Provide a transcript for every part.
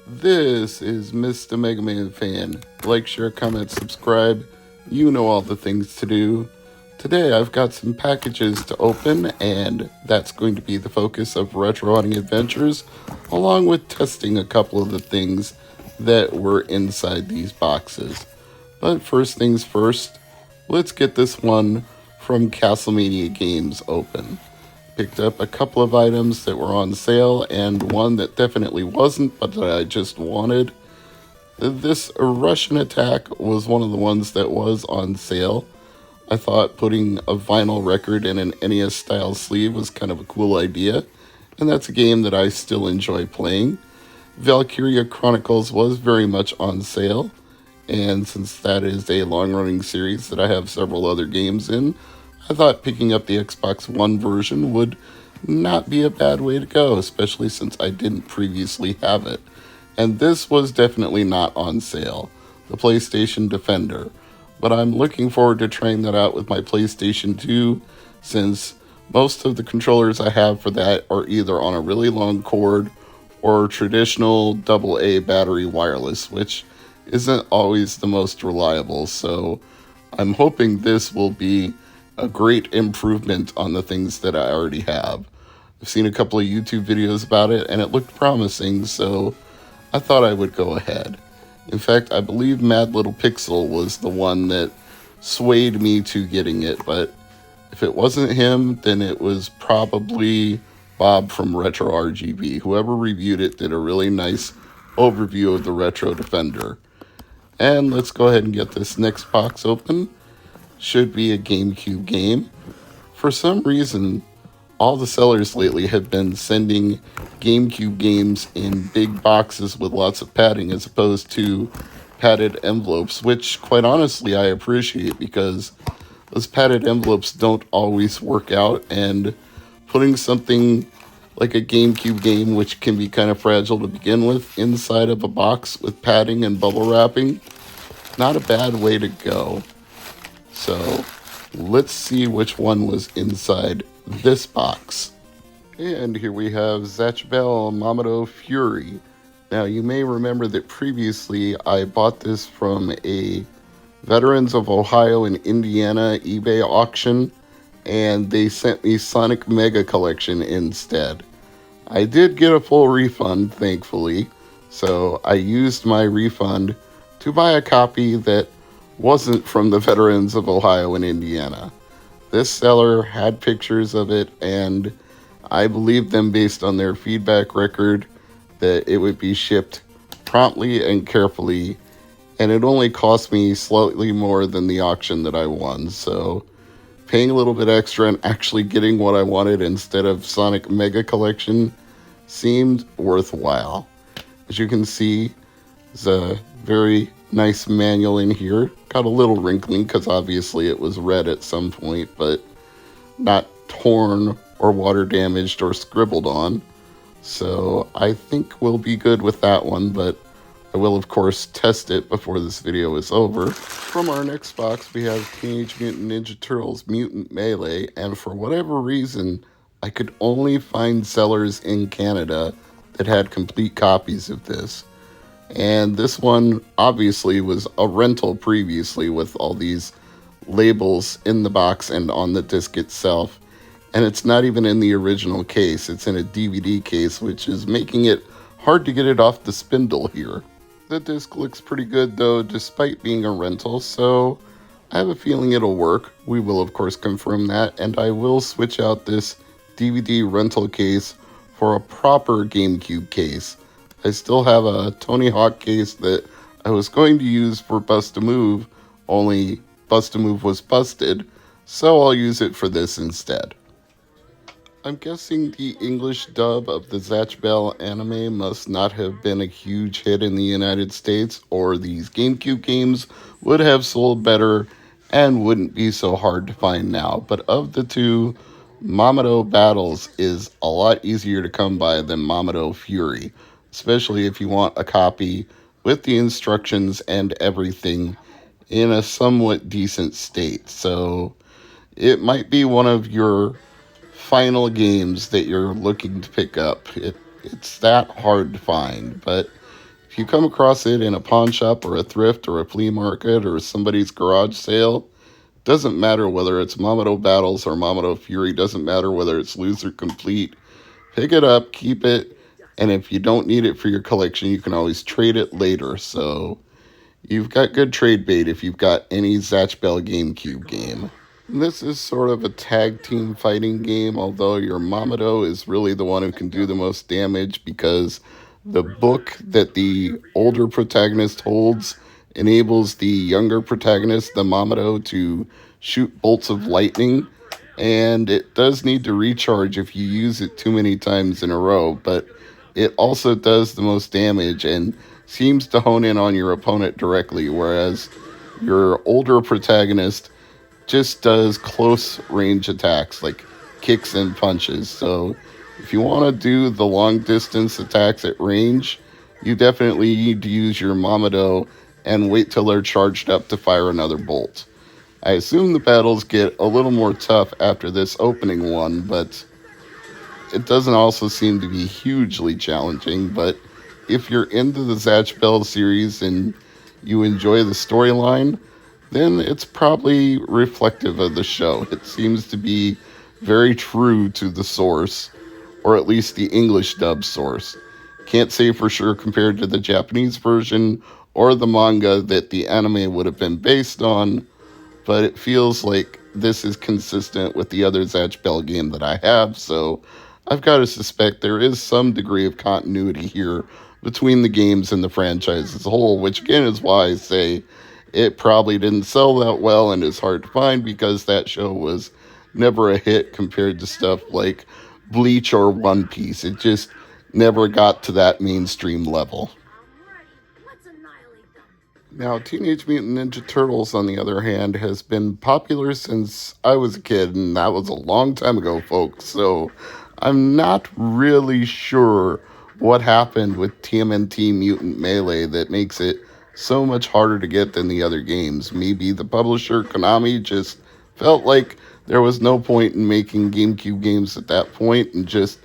This is Mr. MegaManFan. Like, share, comment, subscribe. You know all the things to do. Today I've got some packages to open, and that's going to be the focus of Retro Hunting Adventures, along with testing a couple of the things that were inside these boxes. But first things first, let's get this one from Castlemania Games open. Picked up a couple of items that were on sale and one that definitely wasn't, but that I just wanted. This Russian Attack was one of the ones that was on sale. I thought putting a vinyl record in an NES style sleeve was kind of a cool idea, and that's a game that I still enjoy playing. Valkyria Chronicles was very much on sale, and since that is a long-running series that I have several other games in, I thought picking up the Xbox One version would not be a bad way to go, especially since I didn't previously have it. And this was definitely not on sale, the PlayStation Defender. But I'm looking forward to trying that out with my PlayStation 2, since most of the controllers I have for that are either on a really long cord or traditional AA battery wireless, which isn't always the most reliable. So I'm hoping this will be a great improvement on the things that I already have. I've seen a couple of YouTube videos about it, and it looked promising, so I thought I would go ahead. In fact, I believe Mad Little Pixel was the one that swayed me to getting it, but if it wasn't him, then it was probably Bob from Retro RGB. Whoever reviewed it did a really nice overview of the Retro Defender. And let's go ahead and get this next box open. Should be a GameCube game. For some reason, all the sellers lately have been sending GameCube games in big boxes with lots of padding as opposed to padded envelopes, which quite honestly I appreciate because those padded envelopes don't always work out, and putting something like a GameCube game, which can be kind of fragile to begin with, inside of a box with padding and bubble wrapping, not a bad way to go. So let's see which one was inside this box. And here we have Zatch Mamoto Fury. Now you may remember that previously I bought this from a Veterans of Ohio and Indiana eBay auction, and they sent me Sonic Mega Collection instead. I did get a full refund, thankfully, so I used my refund to buy a copy that wasn't from the Veterans of Ohio and Indiana. This seller had pictures of it, and I believed them based on their feedback record that it would be shipped promptly and carefully, and it only cost me slightly more than the auction that I won, so paying a little bit extra and actually getting what I wanted instead of Sonic Mega Collection seemed worthwhile. As you can see, there's a very nice manual in here. Got a little wrinkling because obviously it was read at some point, but not torn or water damaged or scribbled on. So I think we'll be good with that one, but I will of course test it before this video is over. From our next box we have Teenage Mutant Ninja Turtles Mutant Melee, and for whatever reason I could only find sellers in Canada that had complete copies of this. And this one obviously was a rental previously with all these labels in the box and on the disc itself. And it's not even in the original case. It's in a DVD case, which is making it hard to get it off the spindle here. The disc looks pretty good though, despite being a rental, so I have a feeling it'll work. We will of course confirm that, and I will switch out this DVD rental case for a proper GameCube case. I still have a Tony Hawk case that I was going to use for Bust a Move, only Bust a Move was busted, so I'll use it for this instead. I'm guessing the English dub of the Zatch Bell anime must not have been a huge hit in the United States, or these GameCube games would have sold better and wouldn't be so hard to find now. But of the two, Mamoto Battles is a lot easier to come by than Mamoto Fury, especially if you want a copy with the instructions and everything in a somewhat decent state. So it might be one of your final games that you're looking to pick up. It's that hard to find, but If you come across it in a pawn shop or a thrift or a flea market or somebody's garage sale, doesn't matter whether it's Mamoto Battles or Mamoto Fury, doesn't matter whether it's loser complete. Pick it up, keep it, and if you don't need it for your collection, you can always trade it later. So you've got good trade bait if you've got any Zatch Bell GameCube game. This is sort of a tag team fighting game, although your Mamoto is really the one who can do the most damage because the book that the older protagonist holds enables the younger protagonist, the Mamoto, to shoot bolts of lightning, and it does need to recharge if you use it too many times in a row, but it also does the most damage and seems to hone in on your opponent directly, whereas your older protagonist just does close range attacks like kicks and punches. So if you want to do the long distance attacks at range, you definitely need to use your Mamoto and wait till they're charged up to fire another bolt. I assume the battles get a little more tough after this opening one, but it doesn't also seem to be hugely challenging. But if you're into the Zatch Bell series and you enjoy the storyline, then it's probably reflective of the show. It seems to be very true to the source, or at least the English dub source. Can't say for sure compared to the Japanese version or the manga that the anime would have been based on, but it feels like this is consistent with the other Zatch Bell game that I have, so I've got to suspect there is some degree of continuity here between the games and the franchise as a whole, which again is why I say it probably didn't sell that well and is hard to find because that show was never a hit compared to stuff like Bleach or One Piece. It just never got to that mainstream level. Now, Teenage Mutant Ninja Turtles, on the other hand, has been popular since I was a kid, and that was a long time ago, folks. So I'm not really sure what happened with TMNT Mutant Melee that makes it so much harder to get than the other games. Maybe the publisher, Konami, just felt like there was no point in making GameCube games at that point and just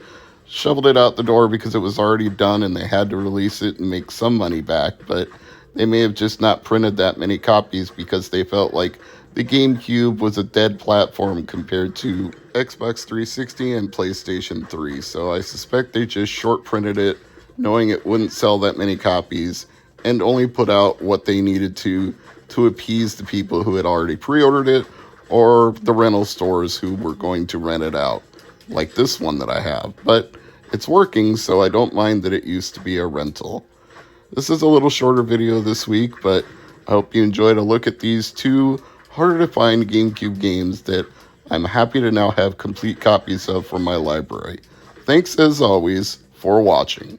shoveled it out the door because it was already done and they had to release it and make some money back. But they may have just not printed that many copies because they felt like the GameCube was a dead platform compared to Xbox 360 and PlayStation 3. So I suspect they just short printed it, knowing it wouldn't sell that many copies, and only put out what they needed to appease the people who had already pre-ordered it or the rental stores who were going to rent it out, like this one that I have. But it's working, so I don't mind that it used to be a rental. This is a little shorter video this week, but I hope you enjoyed a look at these two harder to find GameCube games that I'm happy to now have complete copies of from my library. Thanks as always for watching.